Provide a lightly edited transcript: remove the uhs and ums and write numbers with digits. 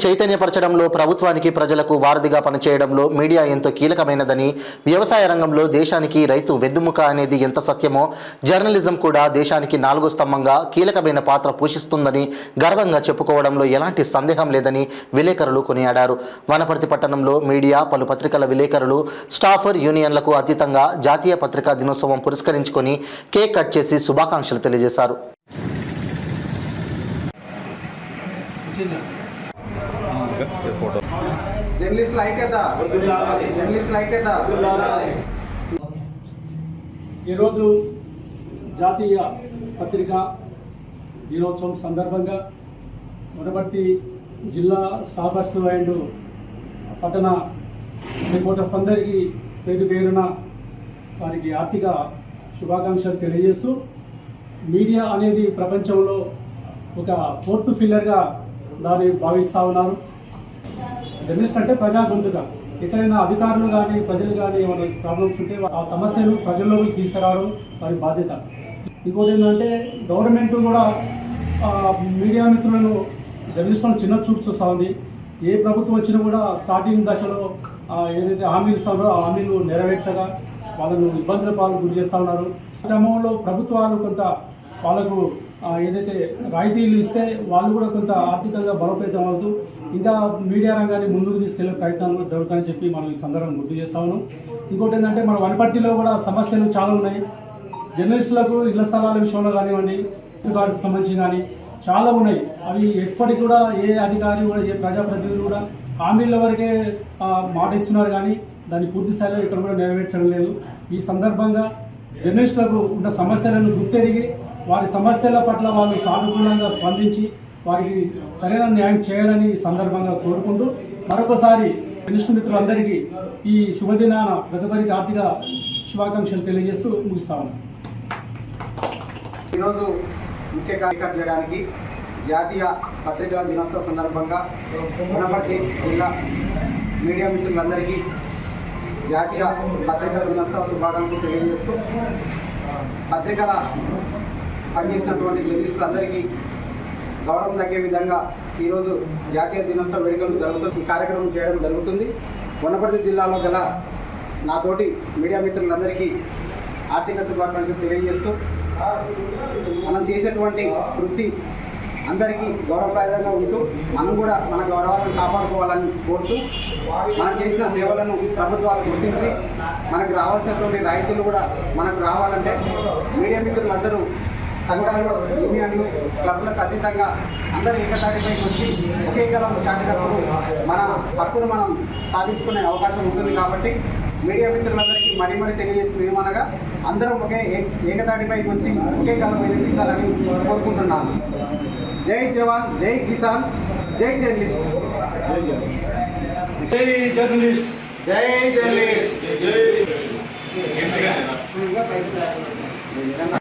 చైతన్యపరచడంలో, ప్రభుత్వానికి ప్రజలకు వారధిగా పనిచేయడంలో మీడియా ఎంతో కీలకమైనదని, వ్యవసాయ రంగంలో దేశానికి రైతు వెన్నుముక అనేది ఎంత సత్యమో జర్నలిజం కూడా దేశానికి నాలుగో స్తంభంగా కీలకమైన పాత్ర పోషిస్తుందని గర్వంగా చెప్పుకోవడంలో ఎలాంటి సందేహం లేదని విలేకరులు కొనియాడారు. వనపర్తి పట్టణంలో మీడియా, పలు పత్రికల విలేకరులు, స్టాఫర్ యూనియన్లకు అతీతంగా జాతీయ పత్రికా దినోత్సవం పురస్కరించుకొని కేక్ కట్ చేసి శుభాకాంక్షలు తెలియజేశారు. ఈరోజు జాతీయ పత్రికా దినోత్సవం సందర్భంగా వనపర్తి జిల్లా స్టాఫర్స్ అండ్ పట్టణ రిపోర్టర్స్ అందరికీ పేరు పేరున వారికి ఆర్థిక శుభాకాంక్షలు తెలియజేస్తూ, మీడియా అనేది ప్రపంచంలో ఒక ఫోర్త్ పిల్లర్గా దాన్ని భావిస్తూ ఉన్నారు. జర్నలిస్ట్ అంటే ప్రజా గొంతుగా, ఎక్కడైనా అధికారులు కానీ ప్రజలు కానీ ఏమైనా ప్రాబ్లమ్స్ ఉంటే ఆ సమస్యలు ప్రజల్లోకి తీసుకురావడం వారి బాధ్యత. ఇంకోటి ఏంటంటే గవర్నమెంట్ కూడా మీడియా మిత్రులను, జర్నలిస్టులను చిన్న చూపు చూస్తూ ఉంది. ఏ ప్రభుత్వం వచ్చినా కూడా స్టార్టింగ్ దశలో ఏదైతే హామీలు ఇస్తారో ఆ హామీలు నెరవేర్చగా వాళ్ళను ఇబ్బందుల పాలు గురి చేస్తూ ఉన్నారు. క్రమంలో ప్రభుత్వాలు కొంత వాళ్ళకు ఏదైతే రాయితీలు ఇస్తే వాళ్ళు కూడా కొంత ఆర్థికంగా బలోపేతం అవుతూ ఇంకా మీడియా రంగాన్ని ముందుకు తీసుకెళ్లే ప్రయత్నాలు జరుగుతాయని చెప్పి మనం ఈ సందర్భంగా గుర్తు చేస్తా ఉన్నాం. ఇంకోటి ఏంటంటే మన వనపర్తిలో కూడా సమస్యలు చాలా ఉన్నాయి. జర్నలిస్టులకు ఇళ్ల స్థలాల విషయంలో కానివ్వండి, కార్డుకు సంబంధించి కానీ చాలా ఉన్నాయి. అవి ఎప్పటికి కూడా ఏ అధికారి కూడా, ఏ ప్రజాప్రతినిధులు కూడా హామీల వరకే మాట ఇస్తున్నారు కానీ దాన్ని పూర్తి స్థాయిలో ఇక్కడ కూడా నెరవేర్చడం లేదు. ఈ సందర్భంగా జర్నలిస్టులకు ఉన్న సమస్యలను గుర్తెరిగి వారి సమస్యల పట్ల వాళ్ళు సానుకూలంగా స్పందించి వారికి సరైన న్యాయం చేయాలని ఈ సందర్భంగా కోరుకుంటూ మరొకసారి జర్నలిస్టు మిత్రులందరికీ ఈ శుభదినాన ప్రతి ఒక్కరికి ఆర్థిక శుభాకాంక్షలు తెలియజేస్తూ ముగిస్తాను. ఈరోజు ముఖ్య కార్యక్రమం చేయడానికి జాతీయ పత్రికల దినోత్సవ సందర్భంగా వనపర్తి జిల్లా మీడియా మిత్రులందరికీ జాతీయ పత్రికల దినోత్సవ శుభాకాంక్షలు తెలియజేస్తూ, పత్రికల పనిచేసినటువంటి జర్నలిస్టులందరికీ గౌరవం తగ్గే విధంగా ఈరోజు జాతీయ దినోత్సవ వేడుకలు జరుగుతుంది. ఈ కార్యక్రమం చేయడం జరుగుతుంది. వనపర్తి జిల్లాలో గల నాతోటి మీడియా మిత్రులందరికీ ఆర్థిక శుభాకాంక్షలు తెలియజేస్తూ, మనం చేసేటువంటి వృత్తి అందరికీ గౌరవప్రదంగా ఉంటూ మనం కూడా మన గౌరవాలను కాపాడుకోవాలని కోరుతూ, మనం చేసిన సేవలను ప్రభుత్వాలు గుర్తించి మనకు రావాల్సినటువంటి రాయితీలు కూడా మనకు రావాలంటే మీడియా మిత్రులందరూ సంఘాలు, యూనియన్లు, క్లబ్లకు అతీతంగా అందరూ ఏకతాటిపైకి వచ్చి ఒకే కలం చాటినప్పుడు మన హక్కును మనం సాధించుకునే అవకాశం ఉంటుంది. కాబట్టి మీడియా మిత్రులందరికీ మరీ తెలియజేస్తుంది ఏమనగా అందరం ఏకతాటిపైకి వచ్చి ఒకే కలం ఎదిరించాలని కోరుకుంటున్నాను. జై జవాన్, జై కిసాన్, జై జర్నలిస్ట్. జై జర్నలిస్ట్, జై జర్నలిస్ట్.